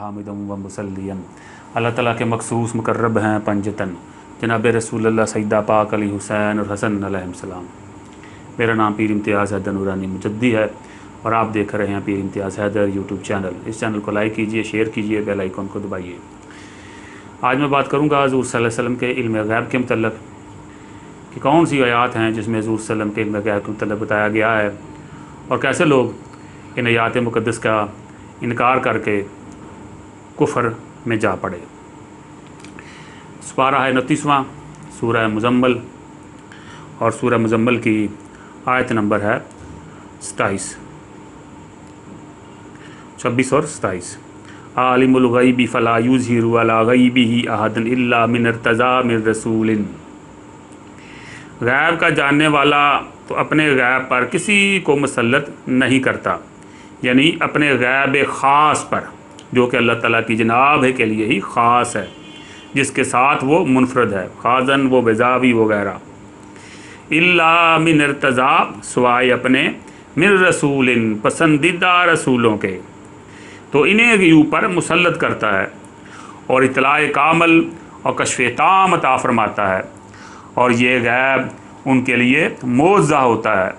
हामिदम व मुसल्लियन। अल्लाह ताला के मखसूस मुकर्रब हैं पंजतन जनाब रसूल अल्लाह सईदा पाक अली हुसैन और हसन अलैहिस्सलाम। मेरा नाम पीर इम्तियाज़ हैदर नूरानी मुजद्दी है और आप देख रहे हैं पीर इम्तियाज़ हैदर यूट्यूब चैनल। इस चैनल को लाइक कीजिए, शेयर कीजिए, बेल आइकन को दबाइए। आज मैं बात करूँगा हज़ूर सल्लल्लाहु अलैहि वसल्लम के इल्म गैब के मतलब कि कौन सी आयात हैं जिसमें हज़ूर सल्लल्लाहु अलैहि वसल्लम के इल्म गैब के मतलब बताया गया है और कैसे लोग इन आयात मुक़द्दस का इनकार करके कुफ़र में जा पड़े। पारा है 29वां, सूरह मुज़म्मल और सूरह मुज़म्मल की आयत नंबर है 26 और 27। आलिमुल गैबि फला युज़हिरु अला गैबिही अहदन इल्ला मिन इर्तज़ा मिन रसूलिन। गैब का जानने वाला तो अपने गैब पर किसी को मुसल्लत नहीं करता, यानी अपने गैब ख़ास पर जो कि अल्लाह ताला की जनाब है के लिए ही ख़ास है, जिसके साथ वो मुनफरद है, खाजन वो बेजावी वगैरह। इल्ला मिन इर्तज़ा सवाए अपने मिन रसूलिन पसंदीदा रसूलों के, तो इन्हें भी ऊपर मुसल्लत करता है और इतलाए कामल और कश्फ़े ताम अता फरमाता है और ये गैब उनके लिए मौज़ा होता है।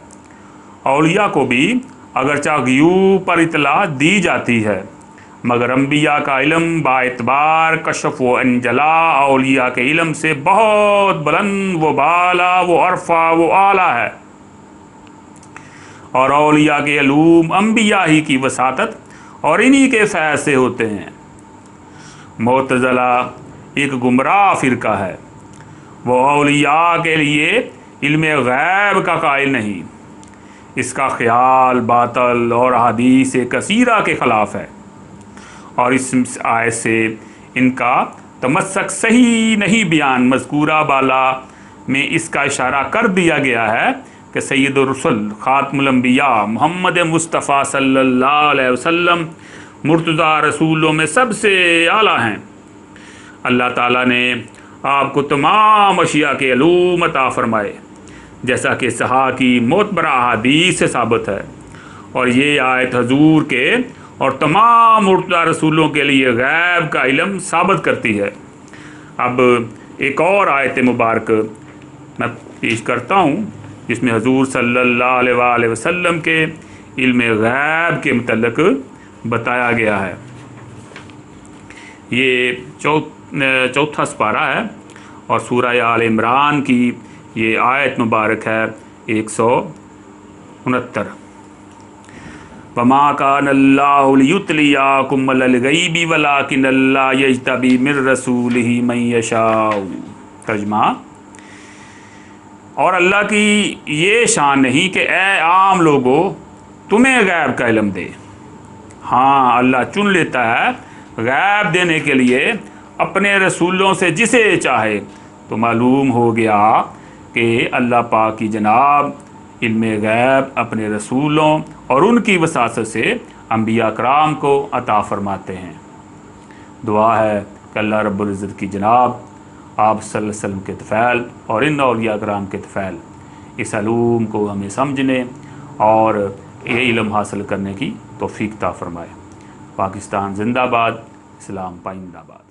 औलिया को भी अगरचा ग़यूब पर इतला दी जाती है, मगर अम्बिया का इल्म बाएतबार कशफ व अंजला औलिया के इल्म से बहुत बुलंद व बाला व अरफा व आला है और औलिया के अलूम अम्बिया ही की वसातत और इन्हीं के फैज़ से होते हैं। मुअतज़िला एक गुमराह फ़िरका है, वो औलिया के लिए इल्म गैब का कायल नहीं, इसका ख्याल बातल और हदीस कसीरा के ख़िलाफ़ है और इस आयत से इनका तमस्सक सही नहीं बयान मज़कूरा बाला में इसका इशारा कर दिया गया है कि सैयदुर रुsul ख़ातमुल अंबिया मोहम्मद मुस्तफ़ा सल्लल्लाहु अलैहि वसल्लम मुर्तज़ा रसूलों में सबसे आला हैं। अल्लाह ताला ने आपको तमाम अशिया के अलूम अता फ़रमाए, जैसा कि सहा की मोतबरा अहादीस से साबित है और ये आयत हजूर के और तमाम मुर्तज़ा रसूलों के लिए गैब का इल्म साबित करती है। अब एक और आयत मुबारक मैं पेश करता हूँ जिसमें हजूर सल्लल्लाहु अलैहि वसल्लम के इल्म गैब के मुतल्लिक़ बताया गया है। ये चौथा सपारा है और सूरह आल इमरान की ये आयत मुबारक है 169। वमा कानल्लाहु लियुत्लियाकुम अलल गैबि वलाकिन्नल्लाह यज्तबी मिर रसूलिही मन यशाउ। तर्जुमा, और अल्लाह की ये शान नहीं कि ए आम लोगों तुम्हें गैब का इल्म दे। हाँ, अल्लाह चुन लेता है गैब देने के लिए अपने रसूलों से जिसे चाहे। तो मालूम हो गया कि अल्लाह पाक की जनाब इल्म गैब अपने रसूलों और उनकी वसासत से अंबिया कराम को अता फ़रमाते हैं। दुआ है कि अल्लाह रब्बुल इज़्ज़त की जनाब आप सल्लल्लाहु अलैहि वसल्लम के तफ़ैल और इन औलिया कराम के तफ़ैल इस अलूम को हमें समझने और ये इल्म हासिल करने की तौफ़ीक़ अता फ़रमाए। पाकिस्तान ज़िंदाबाद, इस्लाम पाइंदाबाद।